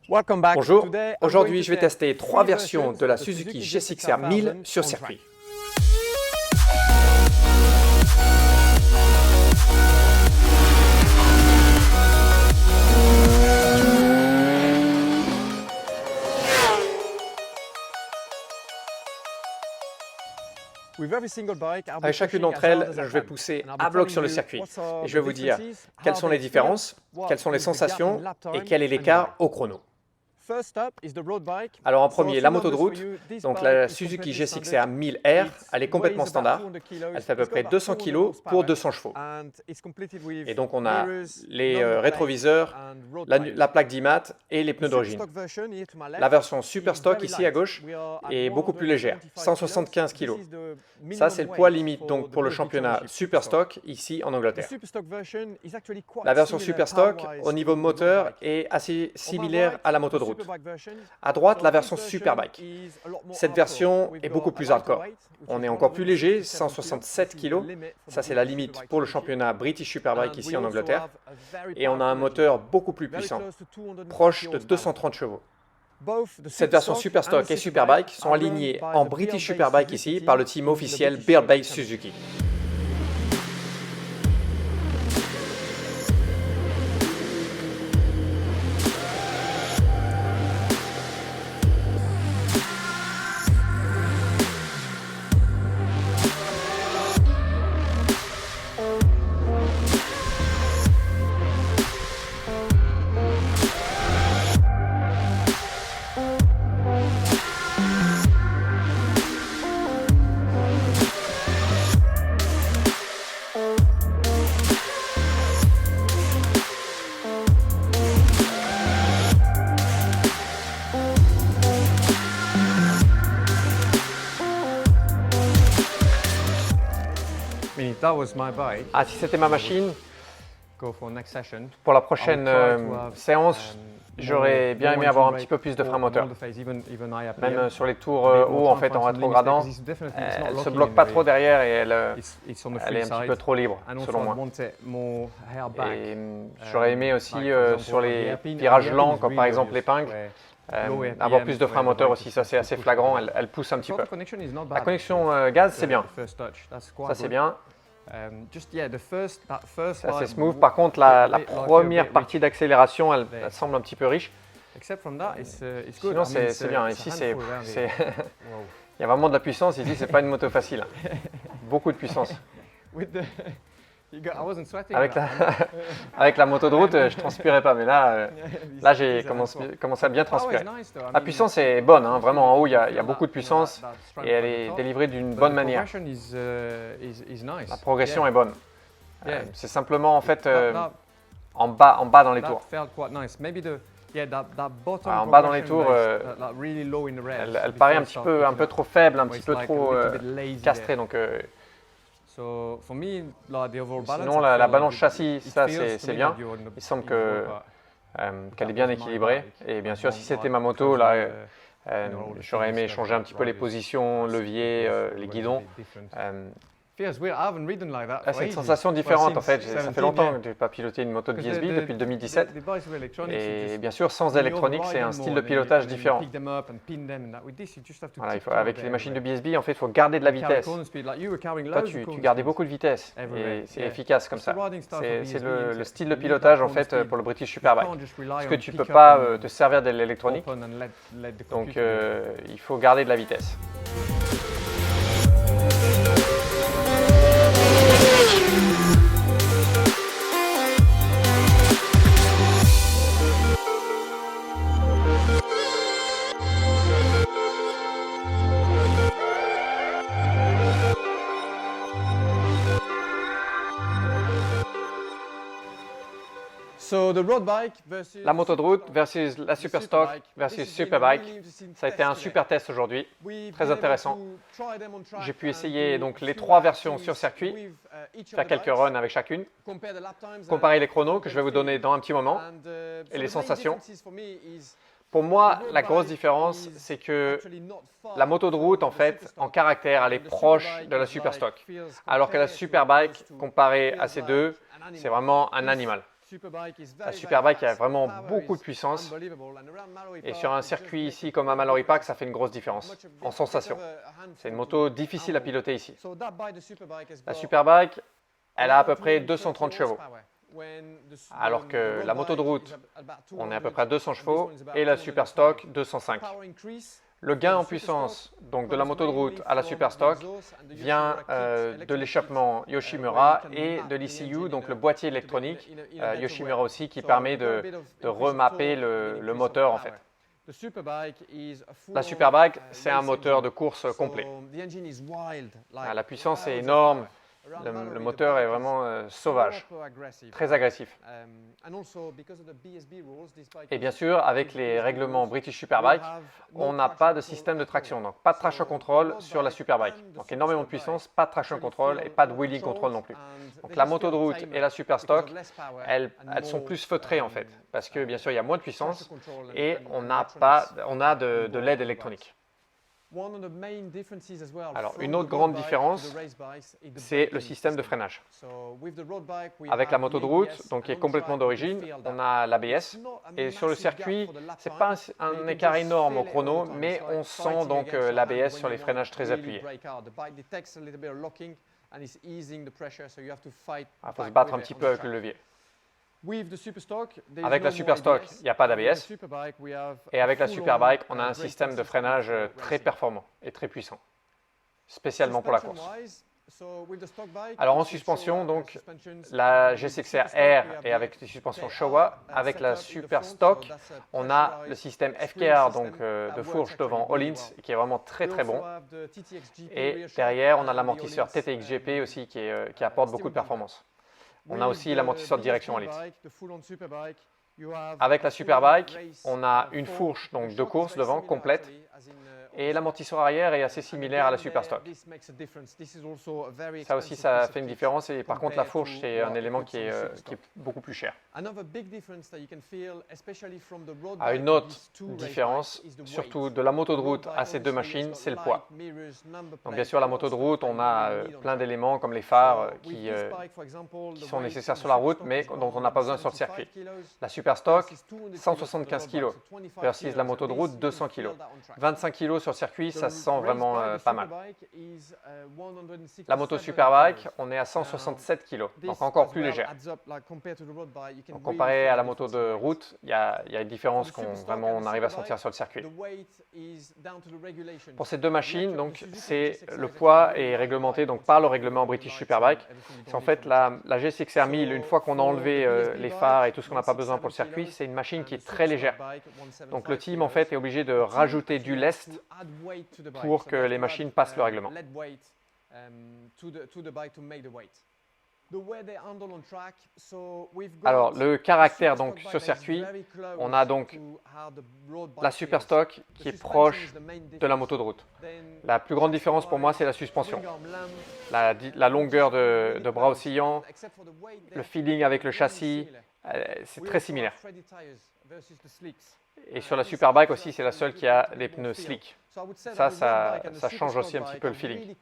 Bonjour, aujourd'hui je vais tester 3 versions de la Suzuki GSX-R 1000 sur circuit. Avec chacune d'entre elles, je vais pousser à bloc sur le circuit et je vais vous dire quelles sont les différences, quelles sont les sensations et quel est l'écart au chrono. Alors en premier, la moto de route, donc la Suzuki GSX-R 1000R, elle est complètement standard, elle fait à peu près 200 kg pour 200 chevaux. Et donc on a les rétroviseurs, la plaque d'IMAT et les pneus d'origine. La version Super Stock ici à gauche est beaucoup plus légère, 175 kg. Ça c'est le poids limite donc pour le championnat Super Stock ici en Angleterre. La version Super Stock au niveau moteur est assez similaire à la moto de route. À droite, la version Superbike. Cette version est beaucoup plus hardcore. On est encore plus léger, 167 kg. Ça, c'est la limite pour le championnat British Superbike ici en Angleterre. Et on a un moteur beaucoup plus puissant, proche de 230 chevaux. Cette version Superstock et Superbike sont alignées en British Superbike ici par le team officiel Built by Suzuki. Ah, si c'était ma machine, pour la prochaine séance, j'aurais bien aimé avoir un petit peu plus de frein moteur. Même sur les tours hauts, en fait, en rétrogradant, elle ne se bloque pas trop derrière et elle est un petit peu trop libre, selon moi. Et j'aurais aimé aussi sur les virages lents, comme par exemple l'épingle, avoir plus de frein moteur aussi, ça c'est assez flagrant, elle pousse un petit peu. La connexion gaz, c'est bien. Ça c'est bien. C'est assez smooth. Par contre, la première partie d'accélération, elle semble un petit peu riche. Sinon, c'est bien. Ici, il y a vraiment de la puissance. Ici, c'est pas une moto facile. Beaucoup de puissance. Avec la moto de route, je ne transpirais pas, mais là j'ai commencé à bien transpirer. La puissance est bonne, hein, vraiment en haut, il y a beaucoup de puissance et elle est délivrée d'une bonne manière. La progression est bonne. C'est simplement en fait en bas dans les tours. En bas dans les tours, elle paraît un peu trop faible, un petit peu trop castrée. Donc, sinon, la balance châssis, ça c'est bien. Il semble qu'elle est bien équilibrée. Et bien sûr, si c'était ma moto, là, j'aurais aimé changer un petit peu les positions, levier, les guidons. C'est une sensation différente en fait. Ça fait longtemps que je n'ai pas piloté une moto de BSB depuis le 2017. Et bien sûr, sans électronique, c'est un style de pilotage différent. Voilà, avec les machines de BSB, en fait, il faut garder de la vitesse. Toi, tu gardais beaucoup de vitesse et c'est efficace comme ça. C'est le style de pilotage en fait pour le British Superbike. Parce que tu ne peux pas te servir de l'électronique. Donc, il faut garder de la vitesse. La moto de route versus la Super Stock versus Superbike, ça a été un super test aujourd'hui, très intéressant. J'ai pu essayer donc les 3 versions sur circuit, faire quelques runs avec chacune, comparer les chronos que je vais vous donner dans un petit moment et les sensations. Pour moi, la grosse différence, c'est que la moto de route, en fait, en caractère, elle est proche de la Super Stock. Alors que la Superbike, comparée à ces deux, c'est vraiment un animal. La Superbike a vraiment beaucoup de puissance et sur un circuit ici comme à Mallory Park, ça fait une grosse différence en sensation. C'est une moto difficile à piloter ici. La Superbike, elle a à peu près 230 chevaux, alors que la moto de route, on est à peu près à 200 chevaux et la Superstock 205. Le gain en puissance donc de la moto de route à la Superstock vient de l'échappement Yoshimura et de l'ECU, donc le boîtier électronique Yoshimura aussi, qui permet de remapper le moteur en fait. La Superbike, c'est un moteur de course complet. La puissance est énorme. Le moteur est vraiment sauvage, très agressif. Et bien sûr, avec les règlements British Superbike, on n'a pas de système de traction, donc pas de traction control sur la Superbike. Donc énormément de puissance, pas de traction control et pas de wheeling control non plus. Donc la moto de route et la Superstock, elles sont plus feutrées en fait, parce que bien sûr il y a moins de puissance et on a de l'aide électronique. Alors, une autre grande différence, c'est le système de freinage. Avec la moto de route, donc qui est complètement d'origine, on a l'ABS. Et sur le circuit, ce n'est pas un écart énorme au chrono, mais on sent donc l'ABS sur les freinages très appuyés. Il faut se battre un petit peu avec le levier. Avec la Superstock, il n'y a pas d'ABS. Et avec la Superbike, on a un système de freinage très performant et très puissant, spécialement pour la course. Alors en suspension, donc la G6R est avec des suspensions Showa. Avec la Superstock, on a le système FKR, donc de fourche devant Öhlins, qui est vraiment très très bon. Et derrière, on a l'amortisseur TTXGP aussi qui apporte beaucoup de performance. On a aussi l'amortisseur de direction Elite. Avec la Superbike, on a une fourche donc de course devant complète et l'amortisseur arrière est assez similaire à la Superstock. Ça aussi, ça fait une différence et par contre la fourche, c'est un élément qui est beaucoup plus cher. Une autre différence, surtout de la moto de route à ces deux machines, c'est le poids. Donc bien sûr, la moto de route, on a plein d'éléments comme les phares qui sont nécessaires sur la route, mais dont on n'a pas besoin sur le circuit. La Superstock, 175 kg versus la moto de route, 200 kg. 25 kg sur circuit, ça se sent vraiment pas mal. La moto Superbike, on est à 167 kg, donc encore plus légère. Donc, comparé à la moto de route, il y a une différence on arrive à sentir sur le circuit. Pour ces deux machines, donc, le poids est réglementé donc, par le règlement British Superbike. C'est en fait la G6R 1000, une fois qu'on a enlevé les phares et tout ce qu'on n'a pas besoin pour le circuit, c'est une machine qui est très légère. Donc le team en fait est obligé de rajouter du lest pour que les machines passent le règlement. Alors le caractère donc sur circuit, on a donc la Superstock qui est proche de la moto de route. La plus grande différence pour moi c'est la suspension. La longueur de bras oscillant, le feeling avec le châssis, c'est très similaire. Et sur la Superbike aussi, c'est la seule qui a les pneus slick. Ça change aussi un petit peu le feeling.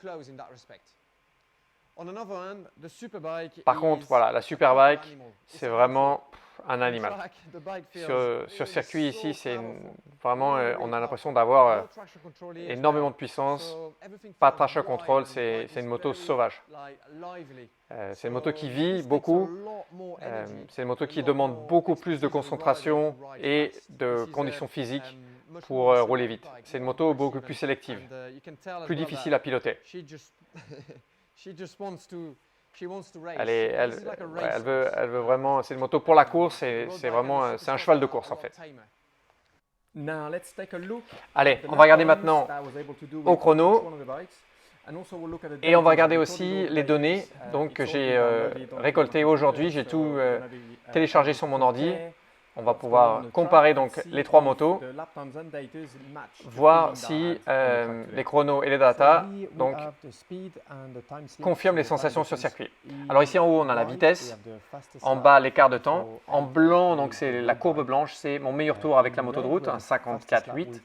Par contre, voilà, la Superbike, c'est vraiment un animal. Sur circuit ici, vraiment, on a l'impression d'avoir énormément de puissance, pas de traction control, c'est une moto sauvage. C'est une moto qui vit beaucoup, c'est une moto qui demande beaucoup plus de concentration et de conditions physiques pour rouler vite. C'est une moto beaucoup plus sélective, plus difficile à piloter. Elle veut vraiment, c'est une moto pour la course, c'est un cheval de course en fait. Allez, on va regarder maintenant au chrono et on va regarder aussi les données que j'ai récoltées aujourd'hui. J'ai tout téléchargé sur mon ordi. On va pouvoir comparer donc les trois motos, voir si les chronos et les datas confirment les sensations sur circuit. Alors ici en haut, on a la vitesse, en bas l'écart de temps. En blanc, donc c'est la courbe blanche, c'est mon meilleur tour avec la moto de route, 54,8.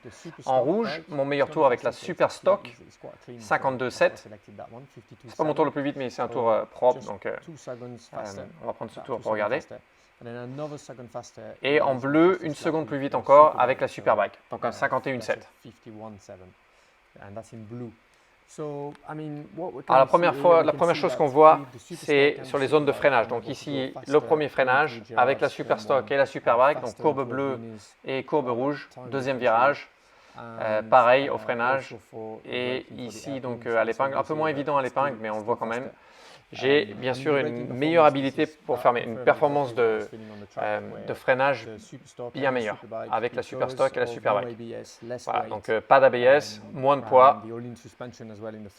En rouge, mon meilleur tour avec la Superstock, 52,7. C'est pas mon tour le plus vite, mais c'est un tour propre, donc on va prendre ce tour pour regarder. Et en bleu, une seconde plus vite encore avec la Superbike, donc un 51.7. Alors la première chose qu'on voit, c'est sur les zones de freinage. Donc ici, le premier freinage avec la Superstock et la Superbike, donc courbe bleue et courbe rouge, deuxième virage. Pareil au freinage. Et ici, donc à l'épingle, un peu moins évident à l'épingle, mais on le voit quand même. J'ai bien sûr une meilleure habilité pour faire une performance de freinage bien meilleure avec la Superstock et la Superbike. Voilà, donc pas d'ABS, moins de poids,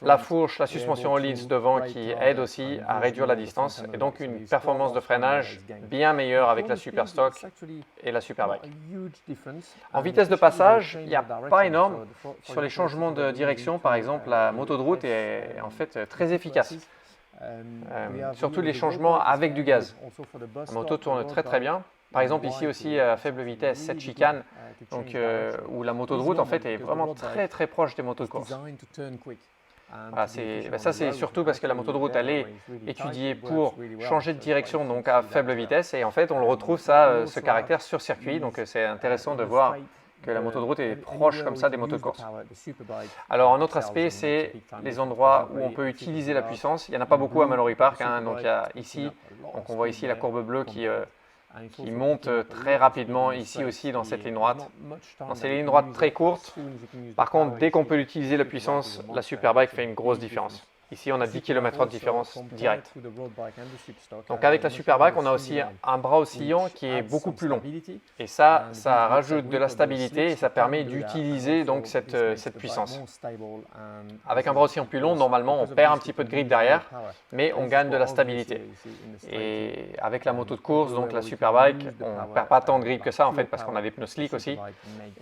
la fourche, la suspension all-in devant qui aide aussi à réduire la distance et donc une performance de freinage bien meilleure avec la Superstock et la Superbike. En vitesse de passage, il n'y a pas énorme. Sur les changements de direction, par exemple, la moto de route est en fait très efficace. Surtout les changements avec du gaz. La moto tourne très très bien. Par exemple ici aussi à faible vitesse, cette chicane, donc, où la moto de route en fait est vraiment très très proche des motos de course. Voilà, ça c'est surtout parce que la moto de route elle est étudiée pour changer de direction donc à faible vitesse et en fait on le retrouve ce caractère sur circuit, donc c'est intéressant de voir que la moto de route est proche comme ça des motos de course. Alors un autre aspect, c'est les endroits où on peut utiliser la puissance. Il n'y en a pas beaucoup à Mallory Park, hein, donc il y a ici, donc on voit ici la courbe bleue qui monte très rapidement ici aussi dans cette ligne droite. Dans ces lignes droites très courtes, par contre dès qu'on peut utiliser la puissance, la Superbike fait une grosse différence. Ici, on a 10 km/h de différence directe. Donc avec la Superbike, on a aussi un bras oscillant qui est beaucoup plus long. Et ça rajoute de la stabilité et ça permet d'utiliser donc cette puissance. Avec un bras oscillant plus long, normalement, on perd un petit peu de grip derrière, mais on gagne de la stabilité. Et avec la moto de course, donc la Superbike, on ne perd pas tant de grip que ça en fait parce qu'on a des pneus slick aussi.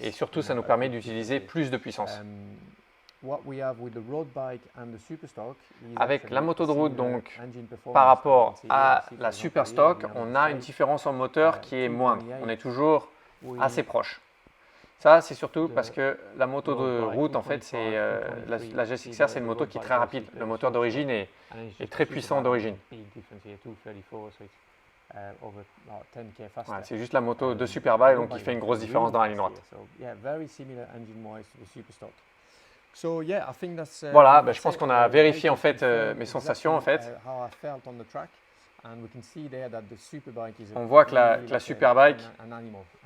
Et surtout, ça nous permet d'utiliser plus de puissance. Avec la moto de route, donc, par rapport à la Superstock, on a une différence en moteur qui est moindre. On est toujours assez proche. Ça, c'est surtout parce que la moto de route, en fait, la GSX-R, c'est une moto qui est très rapide. Le moteur d'origine est très puissant d'origine. Ouais, c'est juste la moto de Superbike donc, qui fait une grosse différence dans la ligne droite. Voilà, je pense qu'on a vérifié en fait mes sensations en fait. On voit que la Superbike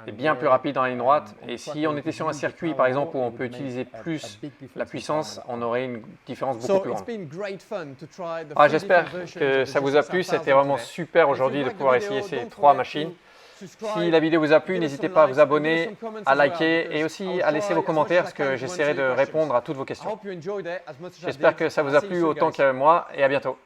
est bien plus rapide dans la ligne droite et si on était sur un circuit par exemple où on peut utiliser plus la puissance, on aurait une différence beaucoup plus grande. J'espère que ça vous a plu, c'était vraiment super aujourd'hui de pouvoir essayer ces trois machines. Si la vidéo vous a plu, n'hésitez pas à vous abonner, à liker et aussi à laisser vos commentaires parce que j'essaierai de répondre à toutes vos questions. J'espère que ça vous a plu autant que moi et à bientôt.